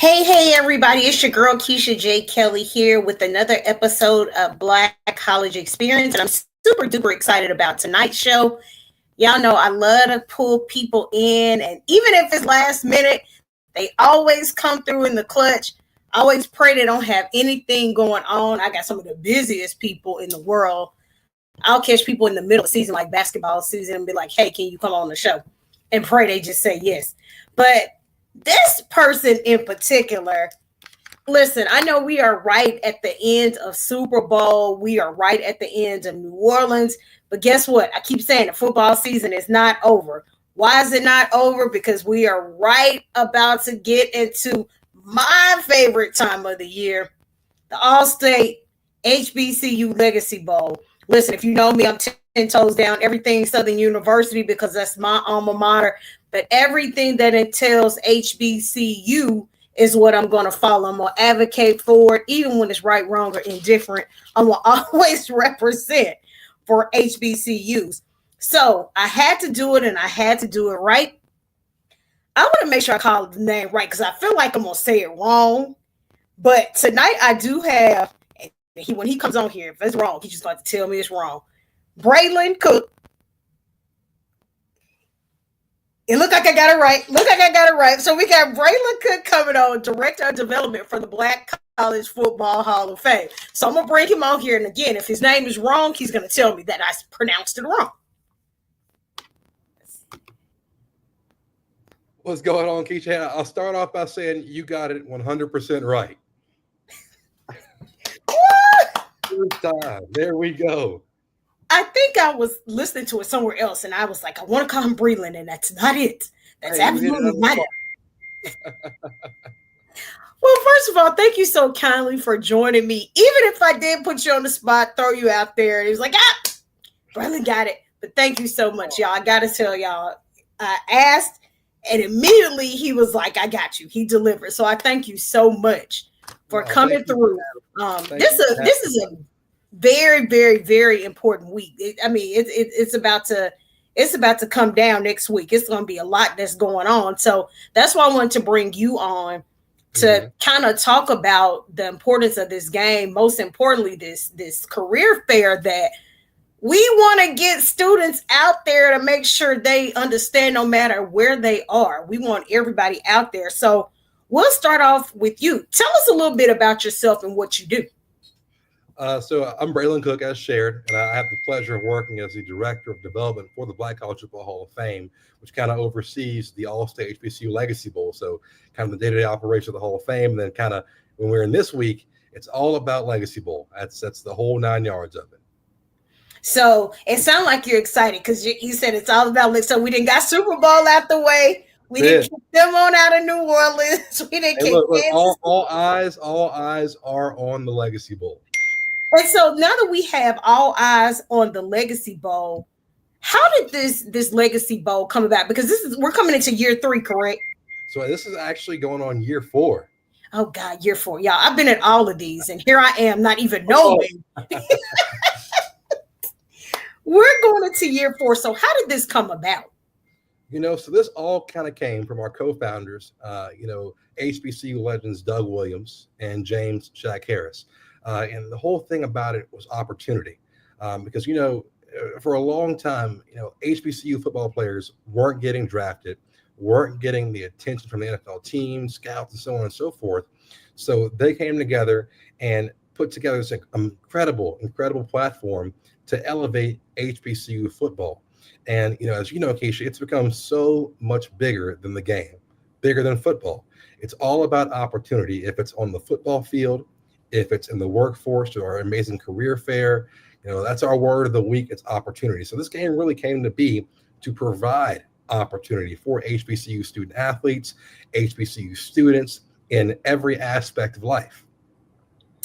Hey, everybody. It's your girl, Keisha J. Kelly, here with another episode of Black College Experience. And I'm super duper excited about tonight's show. Y'all know I love to pull people in. And even if it's last minute, they always come through in the clutch. I always pray they don't have anything going on. I got some of the busiest people in the world. I'll catch people in the middle of the season, like basketball season, and be like, hey, can you come on the show? And pray they just say yes. But this person in particular, listen, I know we are right at the end of Super Bowl. We are right at the end of New Orleans. But guess what? I keep saying the football season is not over. Why is it not over? Because we are right about to get into my favorite time of the year, the All-State HBCU Legacy Bowl. Listen, if you know me, I'm 10 toes down everything Southern University because that's my alma mater. But everything that entails HBCU is what I'm going to follow. I'm going to advocate for it, even when it's right, wrong, or indifferent. I'm going to always represent for HBCUs. So I had to do it, and I had to do it right. I want to make sure I call the name right because I feel like I'm going to say it wrong. But tonight I do have, when he comes on here, if it's wrong, he's just going to tell me it's wrong. Breland Cook. It looked like I got it right. So we got Breland Cook coming on, Director of Development for the Black College Football Hall of Fame. So I'm going to bring him on here. And again, if his name is wrong, he's going to tell me that I pronounced it wrong. What's going on, Keisha? I'll start off by saying you got it 100% right. First time. There we go. I think I was listening to it somewhere else, and I was like, I want to call him Breland, and that's not it. That's absolutely not it. Well, first of all, thank you so kindly for joining me. Even if I did put you on the spot, throw you out there, and it was like, Breland got it. But thank you so much, y'all. I got to tell y'all, I asked, and immediately he was like, I got you. He delivered. So I thank you so much for coming through. This is a very, very, very important week. It's about to come down next week. It's going to be a lot that's going on. So that's why I wanted to bring you on to kind of talk about the importance of this game. Most importantly, this career fair that we want to get students out there to make sure they understand no matter where they are. We want everybody out there. So we'll start off with you. Tell us a little bit about yourself and what you do. So I'm Breland Cook, as shared, and I have the pleasure of working as the Director of Development for the Black College Football Hall of Fame, which kind of oversees the All-State HBCU Legacy Bowl. So kind of the day-to-day operation of the Hall of Fame. And then kind of when we're in this week, it's all about Legacy Bowl. That's the whole 9 yards of it. So it sounds like you're excited because you said it's all about – so we didn't got Super Bowl out the way. We didn't kick them on out of New Orleans. We didn't kick all eyes are on the Legacy Bowl. And so now that we have all eyes on the Legacy Bowl, how did this Legacy Bowl come about? Because we're coming into year 3, correct? So this is actually going on year 4. Oh God, year 4. Y'all, I've been at all of these, and here I am, not even knowing. We're going into year 4. So how did this come about? So this all kind of came from our co-founders, HBCU legends Doug Williams and James Shaq Harris. And the whole thing about it was opportunity, because, for a long time, HBCU football players weren't getting drafted, weren't getting the attention from the NFL teams, scouts, and so on and so forth. So they came together and put together this incredible platform to elevate HBCU football. And, as you know, Keisha, it's become so much bigger than the game, bigger than football. It's all about opportunity. If it's on the football field, if it's in the workforce or our amazing career fair, that's our word of the week. It's opportunity. So this game really came to be to provide opportunity for HBCU student athletes, HBCU students in every aspect of life.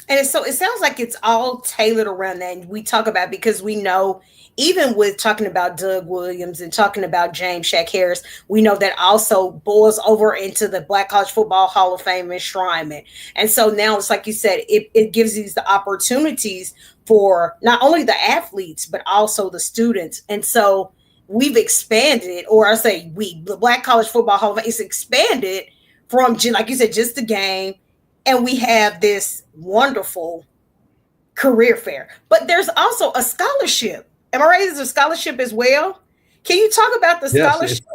And so it sounds like it's all tailored around that. And we talk about, because we know, even with talking about Doug Williams and talking about James Shaq Harris, we know that also boils over into the Black College Football Hall of Fame enshrinement. And so now it's like you said, it gives these the opportunities for not only the athletes, but also the students. And so we've expanded, or I say the Black College Football Hall of Fame is expanded from, like you said, just the game. And we have this wonderful career fair. But there's also a scholarship. Am I right? There's a scholarship as well. Can you talk about the Yes, scholarship?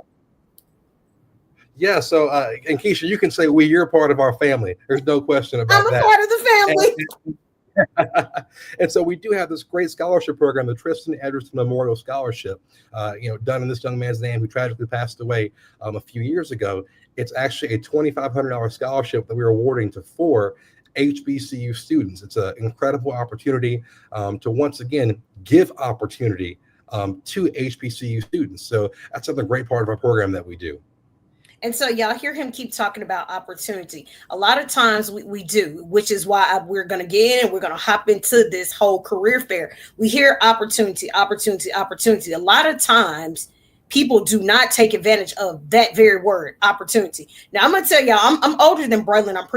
yeah. So, and Keisha, you can say you're part of our family. There's no question I'm about a that. part of the family. And so we do have this great scholarship program, the Tristan Ederson Memorial Scholarship, done in this young man's name who tragically passed away a few years ago. It's actually a $2,500 scholarship that we're awarding to 4 HBCU students. It's an incredible opportunity to once again give opportunity to HBCU students. So that's another great part of our program that we do. And so y'all hear him keep talking about opportunity. A lot of times we do, which is why we're going to get in and we're going to hop into this whole career fair. We hear opportunity, opportunity, opportunity. A lot of times people do not take advantage of that very word, opportunity. Now I'm going to tell y'all, I'm older than Breland. I'm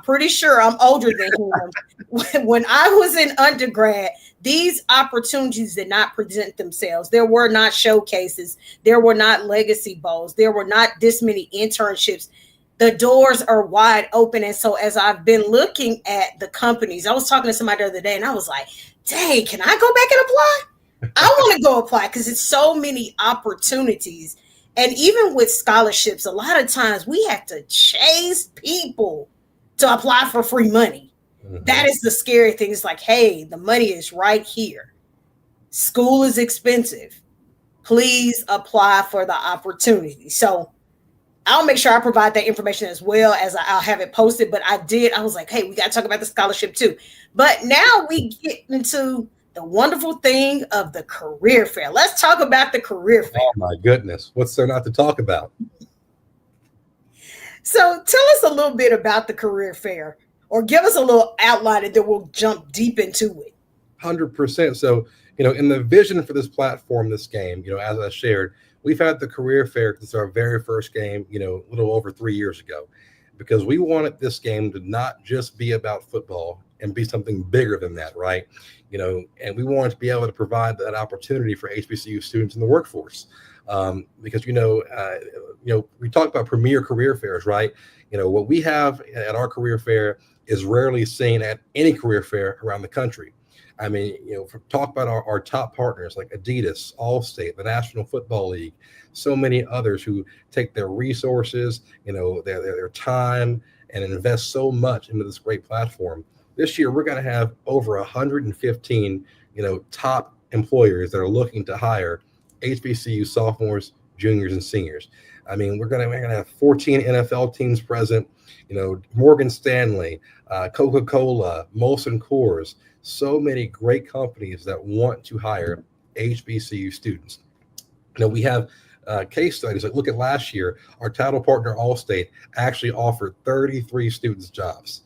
pretty sure I'm older than him. When I was in undergrad, these opportunities did not present themselves. There were not showcases. There were not legacy bowls. There were not this many internships. The doors are wide open. And so as I've been looking at the companies, I was talking to somebody the other day and I was like, dang, can I go back and apply? I want to go apply because it's so many opportunities. And even with scholarships, a lot of times we have to chase people to apply for free money. Mm-hmm. That is the scary thing. It's like, hey, the money is right here. School is expensive. Please apply for the opportunity. So I'll make sure I provide that information as well as I'll have it posted. But I was like, hey, we got to talk about the scholarship too. But now we get into the wonderful thing of the career fair. Let's talk about the career fair. Oh my goodness. What's there not to talk about? So tell us a little bit about the career fair, or give us a little outline and then we'll jump deep into it. 100%. So, in the vision for this platform, this game, as I shared, we've had the career fair since our very first game, a little over 3 years ago, because we wanted this game to not just be about football and be something bigger than that, right? And we wanted to be able to provide that opportunity for HBCU students in the workforce. Because we talk about premier career fairs, right? What we have at our career fair is rarely seen at any career fair around the country. I mean, talk about our top partners like Adidas, Allstate, the National Football League, so many others who take their resources, their time, and invest so much into this great platform. This year, we're going to have over 115, top employers that are looking to hire HBCU sophomores, juniors, and seniors. I mean, we're gonna have 14 NFL teams present. Morgan Stanley, Coca-Cola, Molson Coors, so many great companies that want to hire HBCU students. We have case studies. Like, look at last year, our title partner Allstate actually offered 33 students jobs,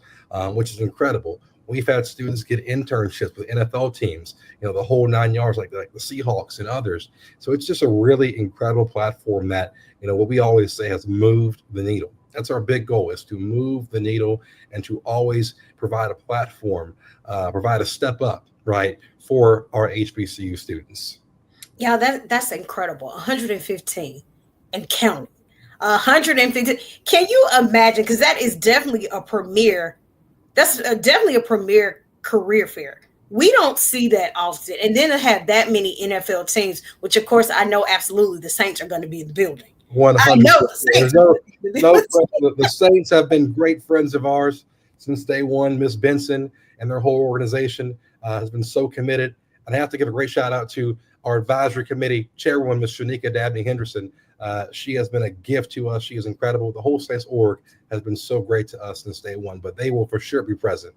which is incredible. We've had students get internships with NFL teams, the whole 9 yards, like the Seahawks and others. So it's just a really incredible platform that, what we always say has moved the needle. That's our big goal, is to move the needle and to always provide a platform, provide a step up, right, for our HBCU students. Yeah, that's incredible. 115 and counting. 150. Can you imagine? Because that is definitely a premier. That's definitely a premier career fair. We don't see that often. And then to have that many NFL teams, which of course I know absolutely the Saints are going to be in the building. 100%. I know the Saints have been great friends of ours since day one. Miss Benson and their whole organization has been so committed. And I have to give a great shout out to our advisory committee chairwoman, Ms. Shanika Dabney Henderson. She has been a gift to us. She is incredible. The whole Saints org has been so great to us since day one, but they will for sure be present.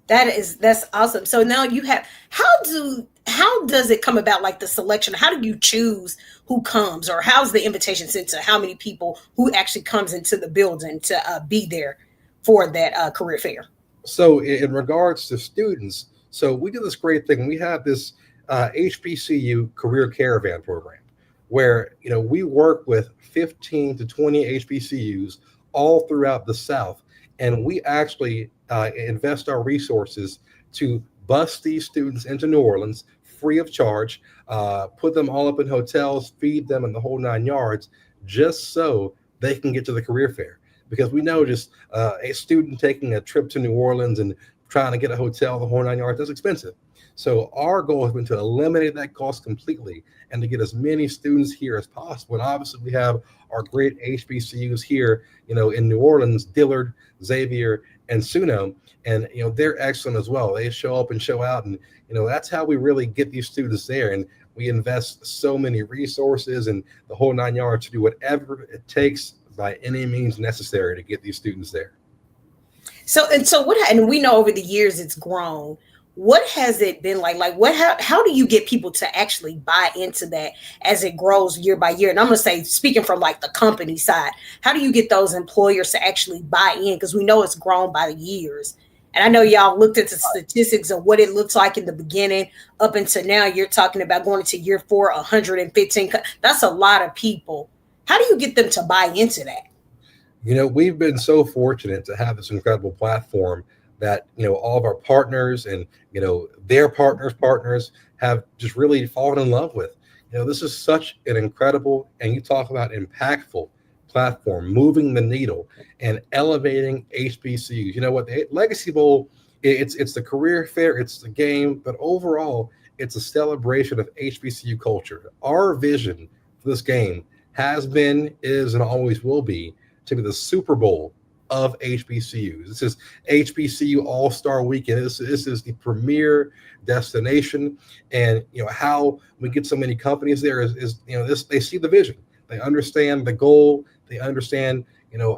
That's awesome. So now you have, how does it come about, like the selection? How do you choose who comes, or how's the invitation sent to how many people who actually comes into the building to be there for that career fair? So in regards to students, so we do this great thing. We have this HBCU career caravan program where, we work with 15 to 20 HBCUs all throughout the South. And we actually invest our resources to bus these students into New Orleans free of charge, put them all up in hotels, feed them in the whole 9 yards, just so they can get to the career fair. Because we know just a student taking a trip to New Orleans and trying to get a hotel, the whole 9 yards, that's expensive. So our goal has been to eliminate that cost completely and to get as many students here as possible. And obviously we have our great HBCUs here, in New Orleans, Dillard, Xavier, and Suno. And, they're excellent as well. They show up and show out. And, that's how we really get these students there. And we invest so many resources and the whole 9 yards to do whatever it takes by any means necessary to get these students there. So what, and we know over the years it's grown. What has it been like? How do you get people to actually buy into that as it grows year by year? And I'm going to say, speaking from like the company side, how do you get those employers to actually buy in? Because we know it's grown by the years. And I know y'all looked at the statistics of what it looks like in the beginning up until now. You're talking about going into year 4, 115. That's a lot of people. How do you get them to buy into that? We've been so fortunate to have this incredible platform that, all of our partners and, their partners have just really fallen in love with. This is such an incredible, and you talk about impactful platform, moving the needle and elevating HBCUs. You know what? The Legacy Bowl, it's the career fair, it's the game, but overall, it's a celebration of HBCU culture. Our vision for this game has been, is, and always will be to be the Super Bowl of HBCUs. This is HBCU All-Star Weekend. This is the premier destination. And how we get so many companies there is this, they see the vision. They understand the goal. They understand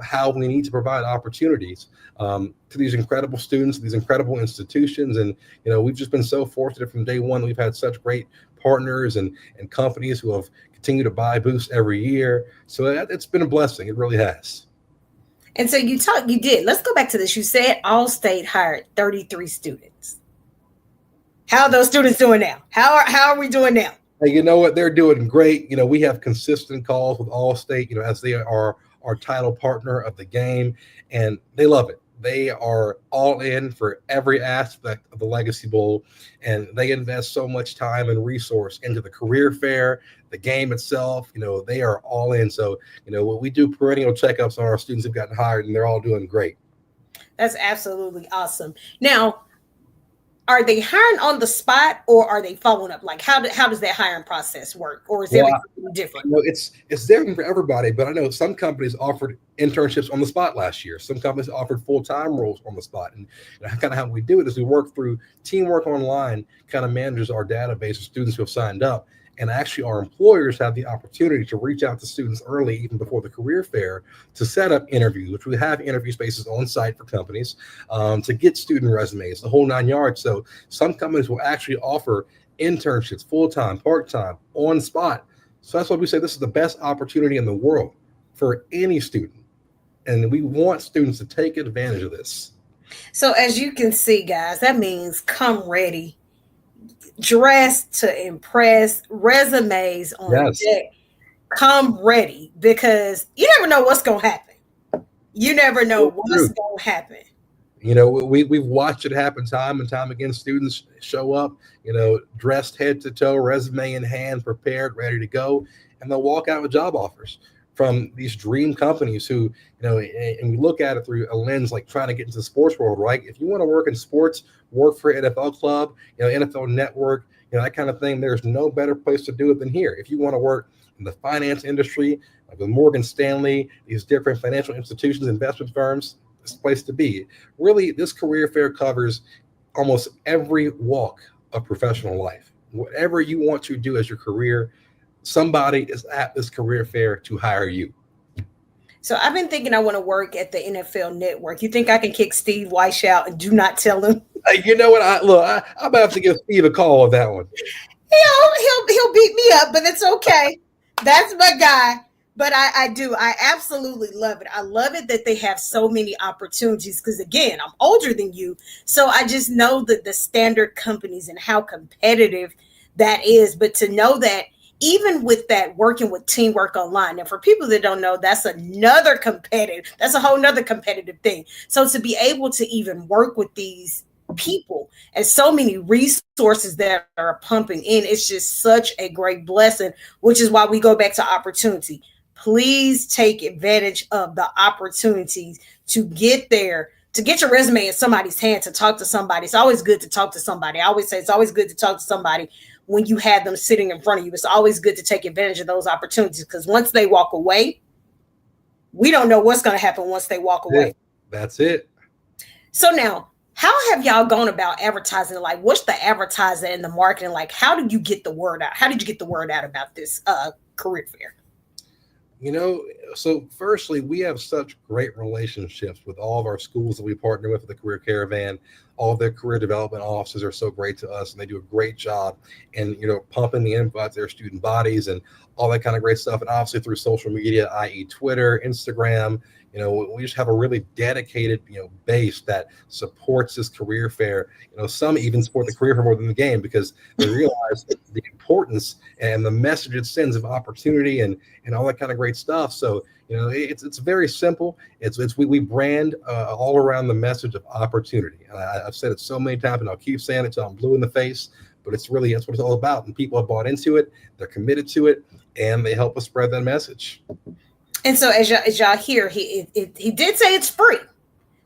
how we need to provide opportunities to these incredible students, these incredible institutions. And we've just been so fortunate from day one. We've had such great partners and companies who have continued to buy booths every year. So it's been a blessing. It really has. And so you did. Let's go back to this. You said Allstate hired 33 students. How are those students doing now? How are we doing now? Hey, you know what? They're doing great. We have consistent calls with Allstate, as they are our title partner of the game, and they love it. They are all in for every aspect of the Legacy Bowl, and they invest so much time and resource into the career fair, the game itself. They are all in. So, we do perennial checkups on our students who've gotten hired, and they're all doing great. That's absolutely awesome. Now, are they hiring on the spot, or are they following up? Like, how does that hiring process work, or is everything different? It's different for everybody, but I know some companies offered internships on the spot last year. Some companies offered full-time roles on the spot, and kind of how we do it is we work through Teamwork Online, kind of manages our database of students who have signed up. And actually, our employers have the opportunity to reach out to students early, even before the career fair, to set up interviews, which we have interview spaces on site for companies, to get student resumes, the whole 9 yards. So some companies will actually offer internships, full-time, part-time, on spot. So that's why we say this is the best opportunity in the world for any student. And we want students to take advantage of this. So as you can see, guys, that means come ready. Dressed to impress, resumes on deck. Come ready, because you never know what's going to happen. You never know what's going to happen. We've watched it happen time and time again. Students show up, dressed head to toe, resume in hand, prepared, ready to go, and they'll walk out with job offers from these dream companies who, and we look at it through a lens like trying to get into the sports world, right? If you want to work in sports, work for an NFL club, NFL network, that kind of thing, there's no better place to do it than here. If you want to work in the finance industry, like with Morgan Stanley, these different financial institutions, investment firms, this place to be. Really, this career fair covers almost every walk of professional life. Whatever you want to do as your career, somebody is at this career fair to hire you. So I've been thinking I want to work at the NFL Network. You think I can kick Steve Weish out and do not tell him? You know what? I'm about to have to give Steve a call on that one. He'll beat me up, but it's okay. That's my guy. But I absolutely love it. I love it that they have so many opportunities because, again, I'm older than you. So I just know that the standard companies and how competitive that is. But to know that even with that, working with Teamwork Online, and for people that don't know, that's a whole nother competitive thing. So to be able to even work with these people and so many resources that are pumping in, it's just such a great blessing, which is why we go back to opportunity. please take advantage of the opportunities to get there, to get your resume in somebody's hand, to talk to somebody. It's always good to talk to somebody. I always say it's always good to talk to somebody when you have them sitting in front of you. It's always good to take advantage of those opportunities, because once they walk away, we don't know what's going to happen once they walk away. That's it. So now, how have y'all gone about advertising? Like, what's the advertising and the marketing? Like, how did you get the word out? How did you get the word out about this career fair? So firstly, we have such great relationships with all of our schools that we partner with the Career Caravan. All of their career development offices are so great to us, and they do a great job in, pumping the info out to their student bodies and all that kind of great stuff. And obviously through social media, i.e. Twitter, Instagram, we just have a really dedicated, base that supports this career fair. Some even support the career fair more than the game, because they realize the importance and the message it sends of opportunity and all that kind of great stuff. So, it's very simple. We brand all around the message of opportunity. And I've said it so many times, and I'll keep saying it till I'm blue in the face. But that's what it's all about. And people have bought into it. They're committed to it, and they help us spread that message. And so, as y'all hear, he did say it's free.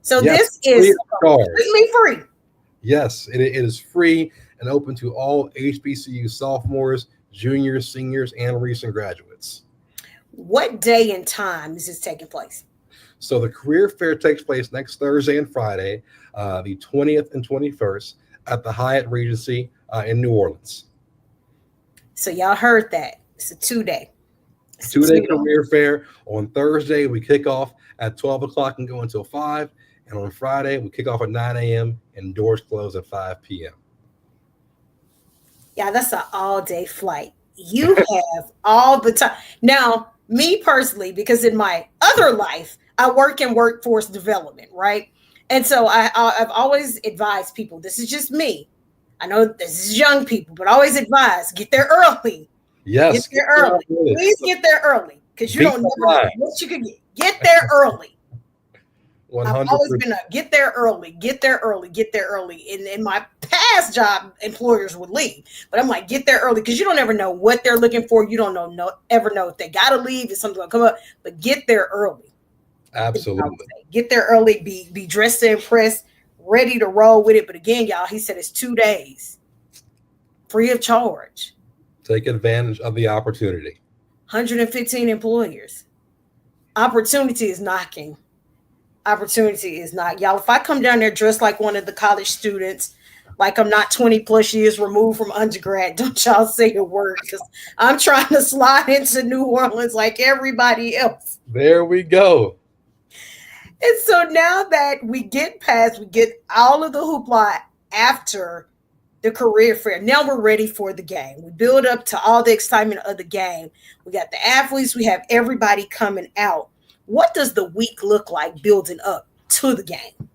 So yes, this is completely free. Yes, it is free and open to all HBCU sophomores, juniors, seniors, and recent graduates. What day and time is this taking place? So the career fair takes place next Thursday and Friday, the 20th and 21st, at the Hyatt Regency in New Orleans. So y'all heard that. It's a 2-day. Two-day career fair. On Thursday, we kick off at 12 o'clock and go until 5. And on Friday, we kick off at 9 a.m. and doors close at 5 p.m. Yeah, that's an all-day flight. You have all the time. Now, me personally, because in my other life, I work in workforce development, right? And so I've always advised people, this is just me. I know this is young people, but I always advise, get there early. Yes. Get there early. Please get there early, because you don't never know what you can get. Get there early. 100%. I've always been get there early, get there early, get there early. In my past job, employers would leave. But I'm like, get there early, because you don't ever know what they're looking for. You don't ever know if they got to leave, if something's going to come up. But get there early. Absolutely. Get there early, be dressed to impress, ready to roll with it. But again, y'all, he said it's 2 days, free of charge. Take advantage of the opportunity. 115 employers. Opportunity is knocking. Opportunity is not. Y'all, if I come down there dressed like one of the college students, like I'm not 20 plus years removed from undergrad, don't y'all say a word, because I'm trying to slide into New Orleans like everybody else. There we go. And so now that we get all of the hoopla after the career fair, now we're ready for the game. We build up to all the excitement of the game. We got the athletes, we have everybody coming out. What does the week look like building up to the game?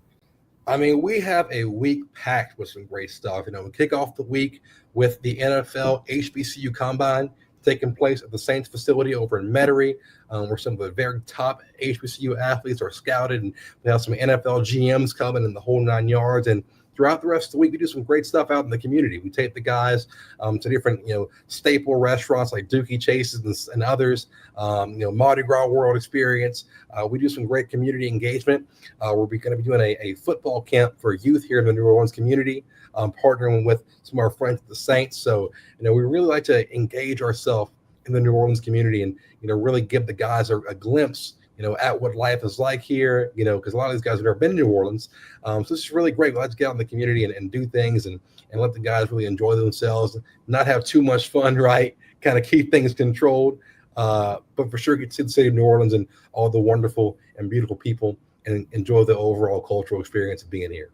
I mean, we have a week packed with some great stuff. We kick off the week with the NFL HBCU Combine taking place at the Saints facility over in Metairie, where some of the very top HBCU athletes are scouted, and we have some NFL GMs coming in the whole 9 yards. And throughout the rest of the week, we do some great stuff out in the community. We take the guys to different, staple restaurants like Dookie Chase's and others, Mardi Gras World Experience. We do some great community engagement. We're going to be doing a football camp for youth here in the New Orleans community, partnering with some of our friends at the Saints. So, we really like to engage ourselves in the New Orleans community and, really give the guys a glimpse at what life is like here, because a lot of these guys have never been to New Orleans. So this is really great. Let's get out in the community and do things and let the guys really enjoy themselves, not have too much fun, right? Kind of keep things controlled, but for sure get to see the city of New Orleans and all the wonderful and beautiful people and enjoy the overall cultural experience of being here.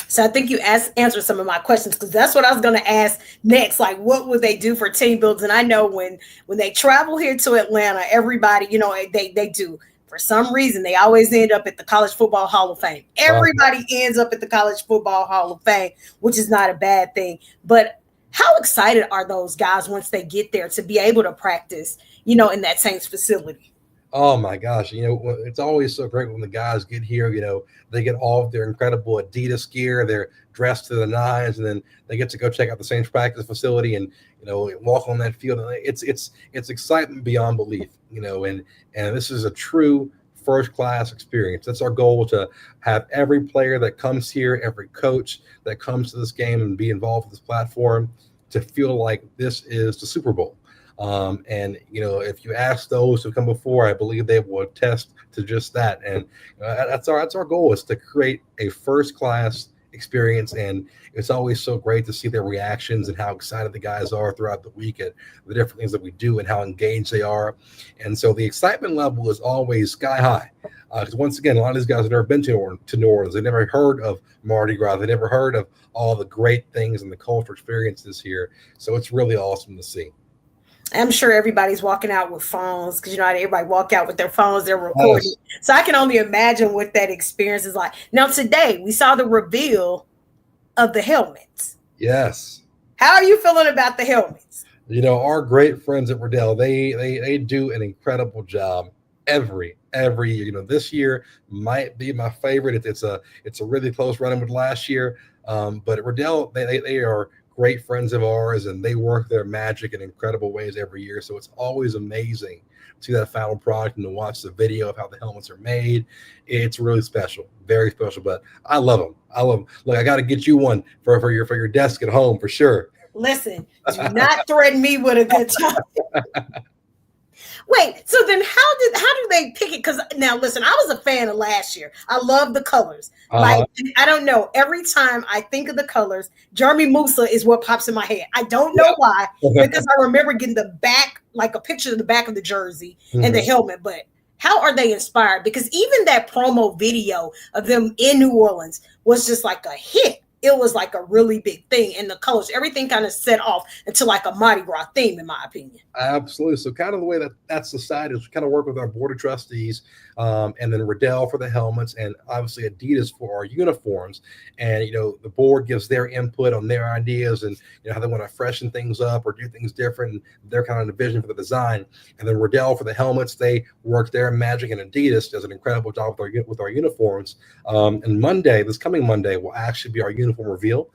So I think you answered some of my questions, because that's what I was going to ask next. Like, what would they do for team building? And I know when they travel here to Atlanta, everybody, they do. For some reason, they always end up at the College Football Hall of Fame. Everybody ends up at the College Football Hall of Fame, which is not a bad thing. But how excited are those guys once they get there to be able to practice, in that Saints facility? Oh my gosh, it's always so great when the guys get here. They get all of their incredible Adidas gear, they're dressed to the nines, and then they get to go check out the Saints practice facility and walk on that field. And it's excitement beyond belief. And this is a true first class experience. That's our goal, to have every player that comes here, every coach that comes to this game and be involved with this platform, to feel like this is the Super Bowl. And if you ask those who come before, I believe they will attest to just that. And that's our goal, is to create a first class experience. And it's always so great to see their reactions and how excited the guys are throughout the week at the different things that we do and how engaged they are. And so the excitement level is always sky high. Because once again, a lot of these guys have never been to New Orleans. They never heard of Mardi Gras. They never heard of all the great things and the cultural experiences here. So it's really awesome to see. I'm sure everybody's walking out with phones, because how everybody walk out with their phones, they're recording. Yes. So I can only imagine what that experience is like. Now, today we saw the reveal of the helmets. Yes. How are you feeling about the helmets? Our great friends at Riddell, they do an incredible job every year. This year might be my favorite. It's a really close running with last year. But at Riddell, they are great friends of ours, and they work their magic in incredible ways every year. So it's always amazing to see that final product and to watch the video of how the helmets are made. It's really special, very special. But I love them. Look, I got to get you one for your desk at home for sure. Listen, do not threaten me with a good time. Wait, so then how do they pick it? Because now listen, I was a fan of last year. I love the colors. Like, I don't know. Every time I think of the colors, Jeremy Musa is what pops in my head. I don't know why, because I remember getting the back, like a picture of the back of the jersey and the helmet. But how are they inspired? Because even that promo video of them in New Orleans was just like a hit. It was like a really big thing, and the colors, everything kind of set off into like a Mardi Gras theme, in my opinion. Absolutely. So kind of the way that's decided is we kind of work with our board of trustees, and then Riddell for the helmets, and obviously Adidas for our uniforms. And the board gives their input on their ideas and how they want to freshen things up or do things different, and their kind of vision for the design. And then Riddell for the helmets, they work their magic, and Adidas does an incredible job with our uniforms. And this coming Monday, will actually be our uniform reveal.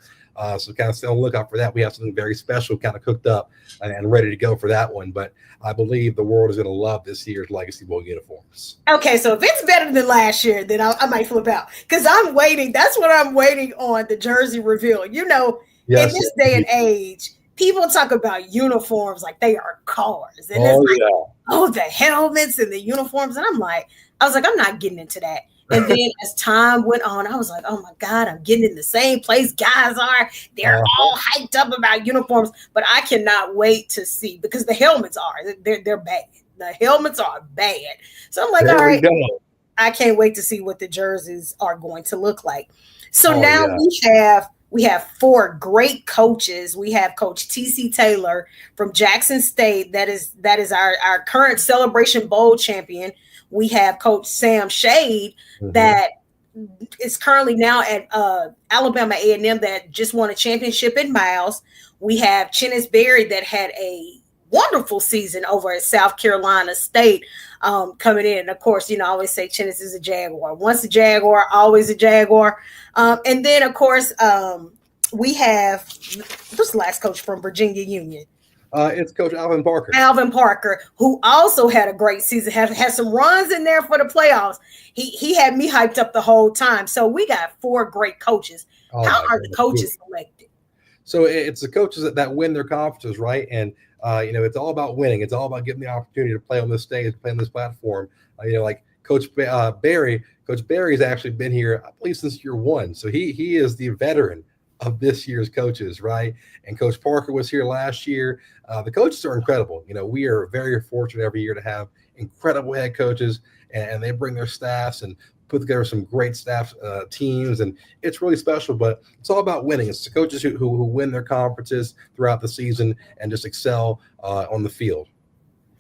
So kind of stay on the lookout for that. We have something very special kind of cooked up and ready to go for that one. But I believe the world is going to love this year's Legacy Bowl uniforms. Okay, so if it's better than last year, then I might flip out, because I'm waiting. That's what I'm waiting on, the jersey reveal. Yes, in this day and age, people talk about uniforms like they are cars. And the helmets and the uniforms. And I was like, I'm not getting into that. And then as time went on, I was like, oh my God, I'm getting in the same place guys are. They're all hyped up about uniforms, but I cannot wait to see, because the helmets they're bad. The helmets are bad. So I'm like, all right, I can't wait to see what the jerseys are going to look like. So we have 4 great coaches. We have Coach T.C. Taylor from Jackson State. That is our current Celebration Bowl champion. We have Coach Sam Shade that is currently now at Alabama A&M, that just won a championship in miles. We have Chennis Berry that had a wonderful season over at South Carolina State coming in. And of course, I always say Chennis is a Jaguar. Once a Jaguar, always a Jaguar. And then, of course, we have who's the last coach from Virginia Union? It's Coach Alvin Parker. Alvin Parker, who also had a great season, had some runs in there for the playoffs. He had me hyped up the whole time. So we got 4 great coaches. How are the coaches selected? So it's the coaches that win their conferences, right? And it's all about winning. It's all about getting the opportunity to play on this stage, play on this platform. Like Coach Berry. Coach Berry's actually been here, I believe, since year 1. So he is the veteran of this year's coaches, right? And Coach Parker was here last year. The coaches are incredible. We are very fortunate every year to have incredible head coaches, and they bring their staffs and put together some great staff teams, and it's really special. But it's all about winning. It's the coaches who win their conferences throughout the season and just excel on the field.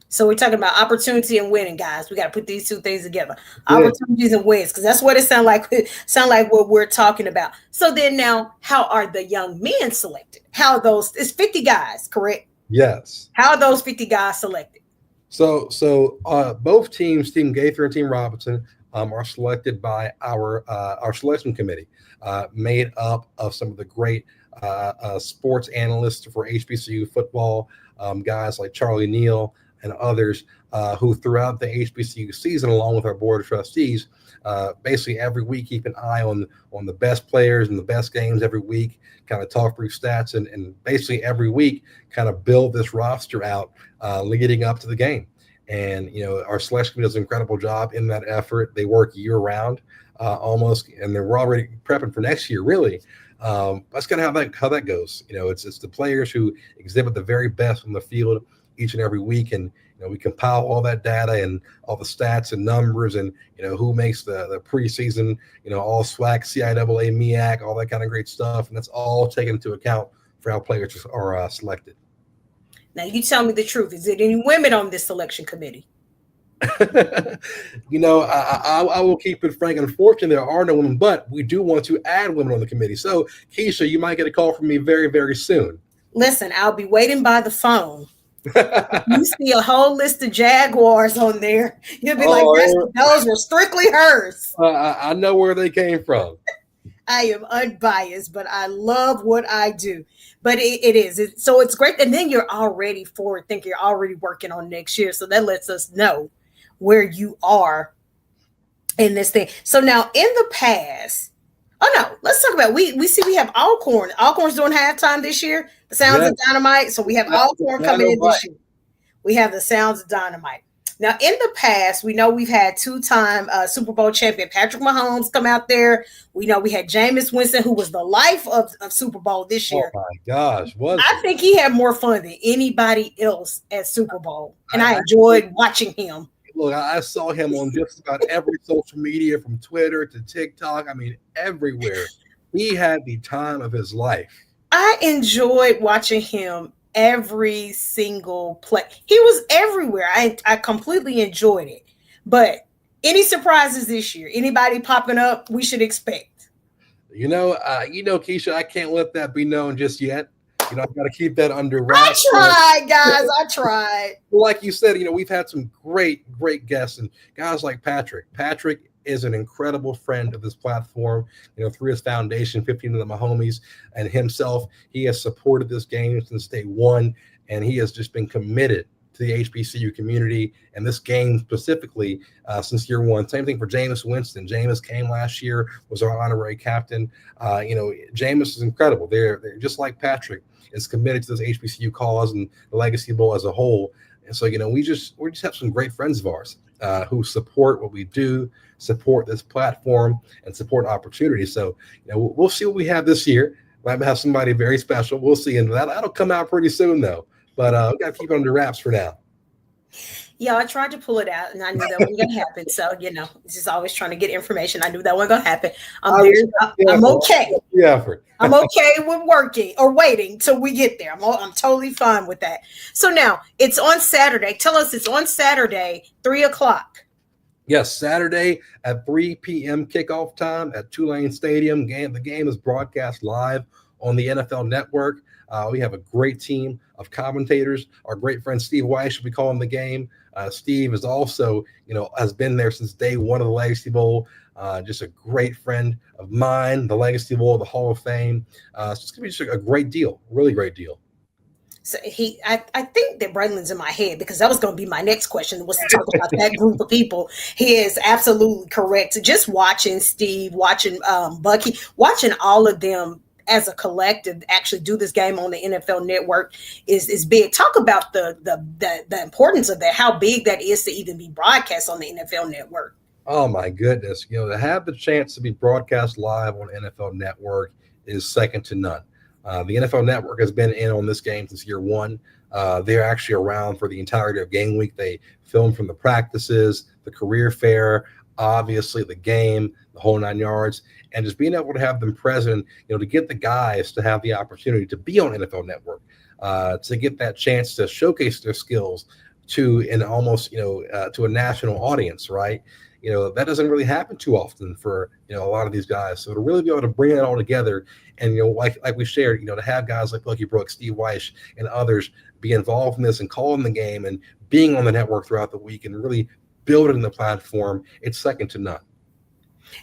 So we're talking about opportunity and winning, guys. We got to put these 2 things together. Opportunities and wins, because that's what it sounds like. Sound like what we're talking about. So then now, how are the young men selected? How are those? It's 50 guys, correct? Yes. How are those 50 guys selected? So both teams, Team Gaither and Team Robinson, are selected by our selection committee, made up of some of the great sports analysts for HBCU football, guys like Charlie Neal and others, who throughout the HBCU season, along with our board of trustees, basically every week keep an eye on the best players and the best games every week, kind of talk through stats, and basically every week kind of build this roster out leading up to the game. And our selection committee does an incredible job in that effort. They work year round, almost, and we're already prepping for next year. Really, that's kind of how that goes. It's the players who exhibit the very best on the field each and every week, and we compile all that data and all the stats and numbers, and who makes the preseason, all SWAC, CIAA, MEAC, all that kind of great stuff, and that's all taken into account for how players are selected. Now, you tell me the truth. Is there any women on this selection committee? I will keep it frank. Unfortunately, there are no women, but we do want to add women on the committee. So, Keisha, you might get a call from me very, very soon. Listen, I'll be waiting by the phone. You see a whole list of Jaguars on there. You'll be like, those were strictly hers. I know where they came from. I am unbiased, but I love what I do. But it is. So it's great. And then you're already forward thinking. You're already working on next year. So that lets us know where you are in this thing. So now in the past, let's talk about, we have Alcorn. Alcorn's doing halftime this year. The Sounds of Dynamite. So we have Alcorn coming in this year. We have the Sounds of Dynamite. Now, in the past, we know we've had two-time Super Bowl champion Patrick Mahomes come out there. We know we had Jameis Winston, who was the life of Super Bowl this year. Oh, my gosh. I think he had more fun than anybody else at Super Bowl, and I enjoyed watching him. Look, I saw him on just about every social media, from Twitter to TikTok. I mean, everywhere. He had the time of his life. I enjoyed watching him every single play. He was everywhere. I completely enjoyed it. But any surprises this year? Anybody popping up we should expect? Keisha, I can't let that be known just yet. I've got to keep that under wraps. I tried, guys. I tried. Like you said, we've had some great guests, and guys like Patrick. Patrick is an incredible friend of this platform, through his foundation, 15 of the Mahomies, and himself. He has supported this game since day one, and he has just been committed to the HBCU community and this game specifically since year one. Same thing for Jameis Winston. Jameis came last year, was our honorary captain. Jameis is incredible. They're just like Patrick, is committed to this HBCU cause and the Legacy Bowl as a whole. And so, we just have some great friends of ours who support what we do, support this platform, and support opportunities. So, we'll see what we have this year. Might have somebody very special. We'll see. And that'll come out pretty soon, though. But we got to keep it under wraps for now. Yeah, I tried to pull it out, and I knew that wasn't going to happen. So, it's just always trying to get information. I knew that wasn't going to happen. I'm okay. I'm okay with working or waiting till we get there. I'm totally fine with that. So now it's on Saturday. Tell us it's on Saturday, 3:00. Yes, Saturday at 3 p.m. kickoff time at Tulane Stadium. The game is broadcast live on the NFL Network. We have a great team of commentators. Our great friend Steve Weiss will be calling the game. Steve is also, has been there since day one of the Legacy Bowl. Just a great friend of mine, the Legacy Bowl, the Hall of Fame. So it's going to be just a great deal, really great deal. So I think that Breland's in my head, because that was going to be my next question, was to talk about that group of people. He is absolutely correct. Just watching Steve, watching Bucky, watching all of them as a collective actually do this game on the NFL Network is big. Talk about the importance of that, how big that is to even be broadcast on the NFL Network. Oh my goodness. To have the chance to be broadcast live on NFL Network is second to none. The NFL Network has been in on this game since year one. They're actually around for the entirety of game week. They film from the practices, the career fair, obviously the game, the whole 9 yards, and just being able to have them present, to get the guys to have the opportunity to be on NFL Network, to get that chance to showcase their skills to a national audience, right? That doesn't really happen too often for, a lot of these guys. So to really be able to bring it all together and, like we shared, to have guys like Bucky Brooks, Steve Weiss, and others be involved in this and call in the game and being on the network throughout the week and really building the platform, it's second to none.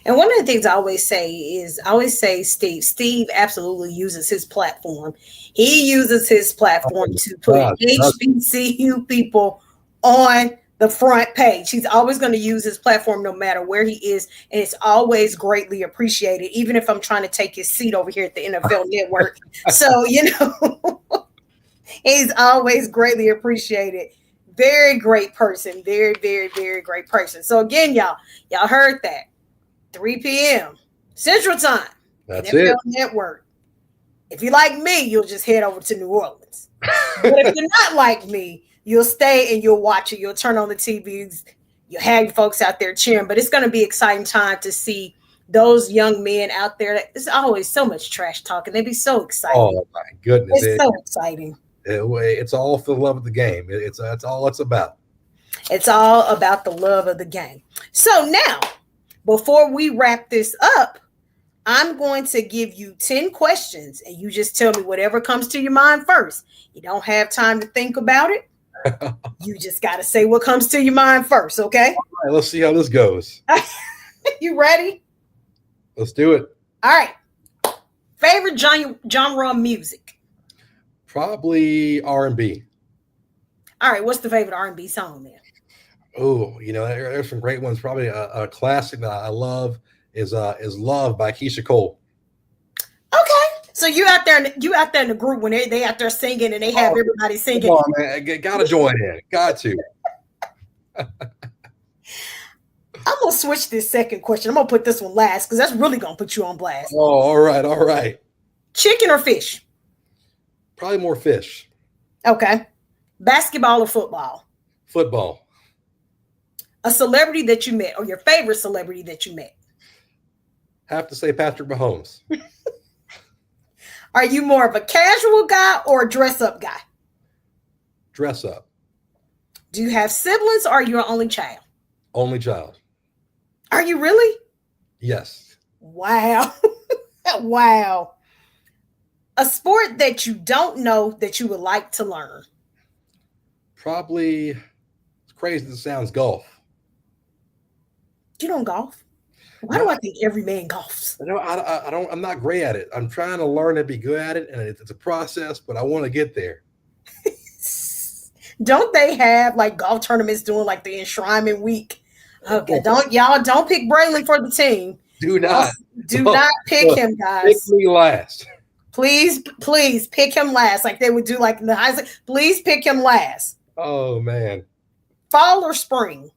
And one of the things I always say, Steve absolutely uses his platform. He uses his platform to put HBCU people on the front page. He's always going to use his platform no matter where he is. And it's always greatly appreciated, even if I'm trying to take his seat over here at the NFL Network. So, he's always greatly appreciated. Very great person. Very, very, very great person. So again, y'all heard that. 3 p.m. Central Time. That's NFL it. Network. If you like me, you'll just head over to New Orleans. But if you're not like me, you'll stay and you'll watch it. You'll turn on the TVs. You'll have folks out there cheering. But it's going to be an exciting time to see those young men out there. There's always so much trash talking. They'd be so excited. Oh, my goodness. It's so exciting. It's all for the love of the game. That's all it's about. It's all about the love of the game. So now, before we wrap this up, I'm going to give you 10 questions and you just tell me whatever comes to your mind first. You don't have time to think about it. You just got to say what comes to your mind first, okay? All right, let's see how this goes. You ready? Let's do it. All right. Favorite genre of music? Probably R&B. All right. What's the favorite R&B song then? Oh, there's some great ones. Probably a classic that I love is "Love" by Keisha Cole. Okay, so you out there in the group when they out there singing and they have everybody singing. Come on, man, gotta join in. Got to. I'm gonna switch this second question. I'm gonna put this one last because that's really gonna put you on blast. Oh, all right. Chicken or fish? Probably more fish. Okay. Basketball or football? Football. A celebrity that you met, or your favorite celebrity that you met? Have to say Patrick Mahomes. Are you more of a casual guy or a dress-up guy? Dress up. Do you have siblings or are you an only child? Only child. Are you really? Yes. Wow. Wow. A sport that you don't know that you would like to learn? Probably, as crazy as it sounds, golf. You don't golf? Why do I think every man golfs? I don't. I'm not great at it. I'm trying to learn to be good at it, and it's a process. But I want to get there. Don't they have like golf tournaments doing like the enshrinement week? Okay, don't pick Breland for the team. Do not pick him, guys. Pick me last. Please pick him last, like they would do like in the high school. Please pick him last. Oh man. Fall or spring?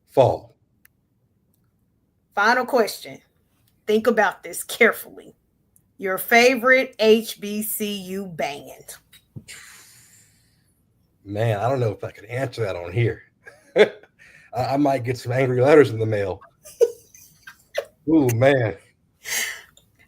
Fall. Final question. Think about this carefully. Your favorite HBCU band? Man, I don't know if I can answer that on here. I might get some angry letters in the mail. Ooh, man.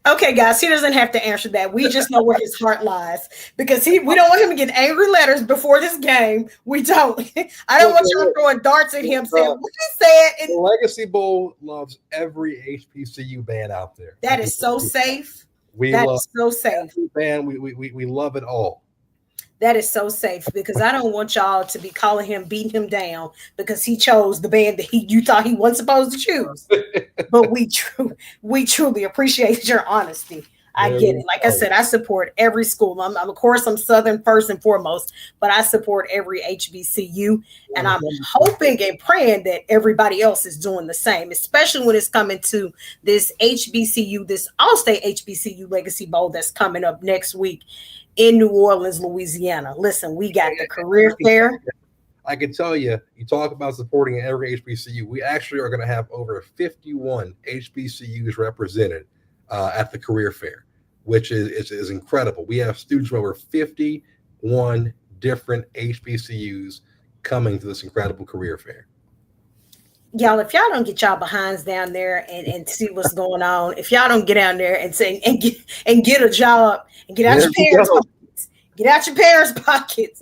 Okay, guys, he doesn't have to answer that. We just know where his heart lies because we don't want him to get angry letters before this game. We don't. I don't want you throwing darts at him saying what he said. The Legacy Bowl loves every HBCU band out there. That is so safe. We love every band. We love it all. That is so safe because I don't want y'all to be calling him, beating him down because he chose the band that you thought he wasn't supposed to choose. But we truly appreciate your honesty. I get it. Like I said, I support every school. I'm of course I'm Southern first and foremost, but I support every HBCU, and I'm hoping and praying that everybody else is doing the same, especially when it's coming to this HBCU, this All-State HBCU Legacy Bowl that's coming up next week in New Orleans, Louisiana. Listen, we got the career fair. I can tell you, you talk about supporting every HBCU. We actually are going to have over 51 HBCUs represented at the career fair, which is incredible. We have students from over 51 different HBCUs coming to this incredible career fair. Y'all, if y'all don't get y'all behinds down there and see what's going on, if y'all don't get down there and say and get a job and get out your parents' pockets, get out your parents' pockets,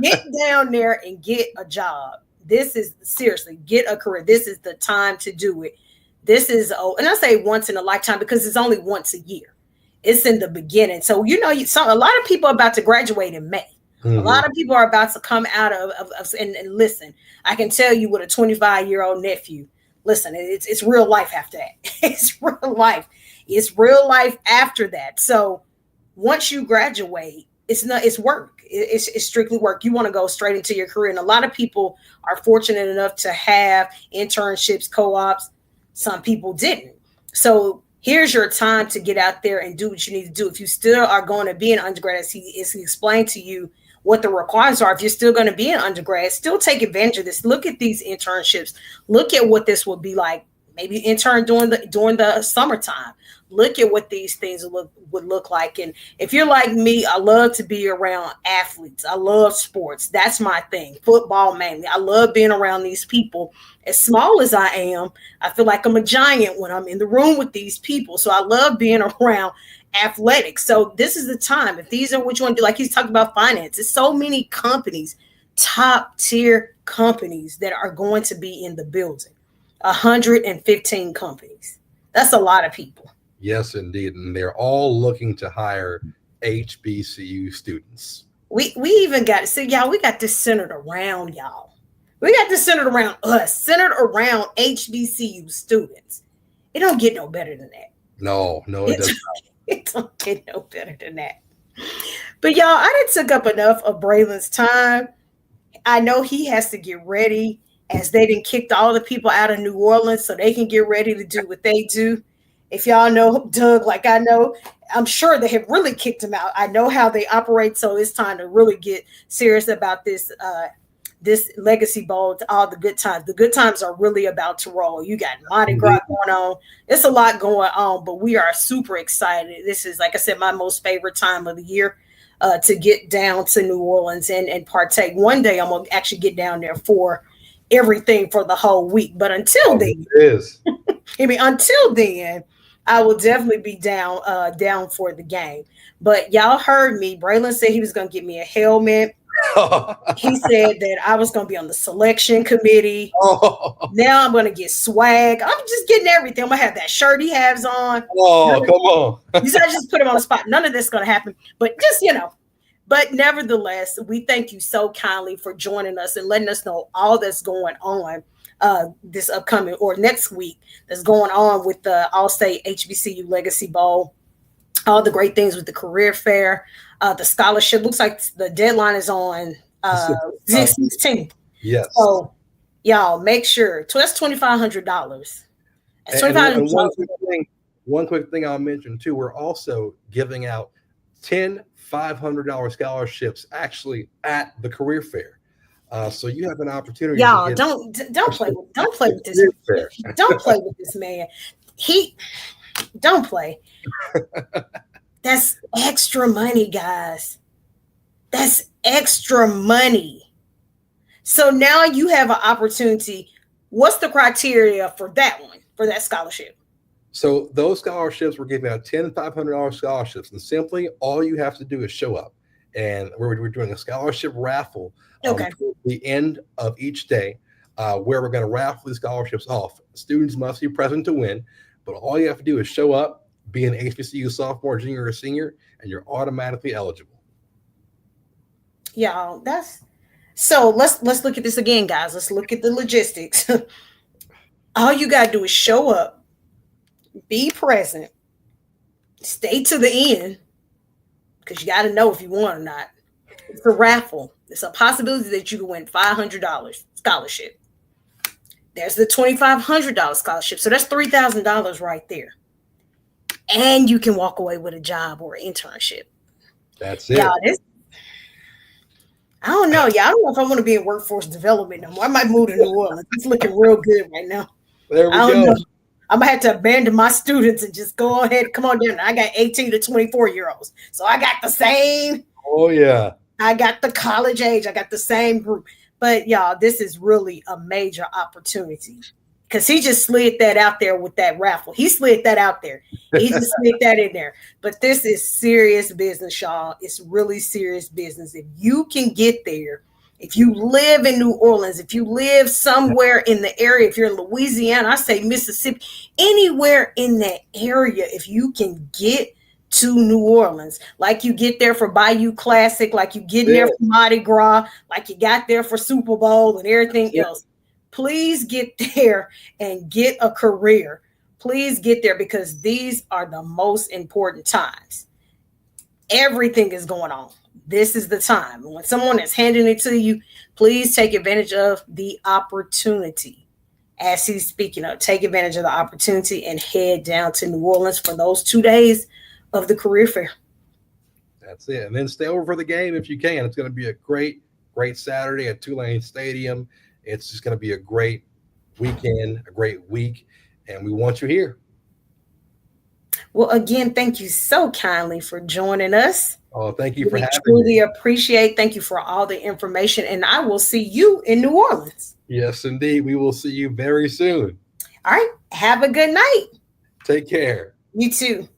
get down there and get a job. This is seriously get a career. This is the time to do it. This is and I say once in a lifetime because it's only once a year. It's in the beginning. So a lot of people are about to graduate in May. A lot of people are about to come out of and listen, I can tell you with a 25-year-old nephew, listen, it's real life after that. It's real life. It's real life after that. So once you graduate, it's work. It's strictly work. You want to go straight into your career. And a lot of people are fortunate enough to have internships, co-ops. Some people didn't. So here's your time to get out there and do what you need to do. If you still are going to be an undergrad, as he explained to you what the requirements are, if you're still going to be an undergrad, still take advantage of this. Look at these internships. Look at what this would be like. Maybe intern during the summertime. Look at what these things would look like. And if you're like me, I love to be around athletes. I love sports. That's my thing. Football mainly. I love being around these people. As small as I am, I feel like I'm a giant when I'm in the room with these people. So I love being around athletics. So this is the time. If these are what you want to do, like he's talking about finance, there's so many companies, top tier companies that are going to be in the building. 115 companies. That's a lot of people. Yes, indeed. And they're all looking to hire HBCU students. We even got, see, y'all, we got this centered around y'all. We got this centered around us, centered around HBCU students. It don't get no better than that. No, it doesn't. It don't get no better than that. But y'all, I done took up enough of Breland's time. I know he has to get ready, as they done kicked all the people out of New Orleans so they can get ready to do what they do. If y'all know Doug, like I know, I'm sure they have really kicked him out. I know how they operate, so it's time to really get serious about this this Legacy Bowl, all the good times. The good times are really about to roll. You got Mardi Gras going on. It's a lot going on, but we are super excited. This is, like I said, my most favorite time of the year to get down to New Orleans and partake. One day I'm going to actually get down there for everything for the whole week. But until then, until then, I will definitely be down for the game. But y'all heard me. Breland said he was going to get me a helmet. He said that I was going to be on the selection committee. Now I'm going to get swag. I'm just getting everything. I'm going to have that shirt he has on. Come on. He said I just put him on the spot. None of this is going to happen. But just, but nevertheless, we thank you so kindly for joining us and letting us know all that's going on this upcoming or next week that's going on with the All-State HBCU Legacy Bowl. All the great things with the career fair, the scholarship. Looks like the deadline is on 16th. Yes. So y'all make sure. That's $2,500. That's $2,500. One quick thing I'll mention too. We're also giving out 10 $500 scholarships actually at the career fair. So you have an opportunity. Y'all don't play with this. Don't play with this man. Don't play. That's extra money, guys. That's extra money. So now you have an opportunity. What's the criteria for that one, for that scholarship? So those scholarships, we're giving out 10 $500 scholarships. And simply all you have to do is show up. And we're doing a scholarship raffle at the end of each day where we're going to raffle these scholarships off. Students must be present to win. But all you have to do is show up, be an HBCU sophomore, junior, or senior, and you're automatically eligible. Yeah, so let's look at this again, guys. Let's look at the logistics. All you gotta do is show up, be present, stay to the end, because you gotta know if you want or not. It's a raffle. It's a possibility that you can win $500 scholarship. There's the $2,500 scholarship. So that's $3,000 right there. And you can walk away with a job or an internship. That's it. I don't know. Yeah, I don't know if I want to be in workforce development no more. I might move to New Orleans. It's looking real good right now. There we go. I'm going to have to abandon my students and just go ahead. Come on down. I got 18 to 24-year-olds. So I got the same. Oh, yeah. I got the college age. I got the same group. But y'all, this is really a major opportunity because he just slid that out there with that raffle. He slid that out there. He just slid that in there. But this is serious business, y'all. It's really serious business. If you can get there, if you live in New Orleans, if you live somewhere in the area, if you're in Louisiana, I say Mississippi, anywhere in that area, if you can get to New Orleans, like you get there for Bayou Classic, like you get there for Mardi Gras, like you got there for Super Bowl and everything else. Please get there and get a career. Please get there, because these are the most important times. Everything is going on. This is the time. When someone is handing it to you, please take advantage of the opportunity. As he's speaking of, take advantage of the opportunity and head down to New Orleans for those 2 days of the career fair. That's it. And then stay over for the game if you can. It's going to be a great Saturday at Tulane Stadium. It's just going to be a great weekend, a great week, and we want you here. Well, again, thank you so kindly for joining us. Oh, thank you for having me. Truly appreciate. Thank you for all the information, and I will see you in New Orleans. Yes, indeed. We will see you very soon. All right. Have a good night. Take care. You too.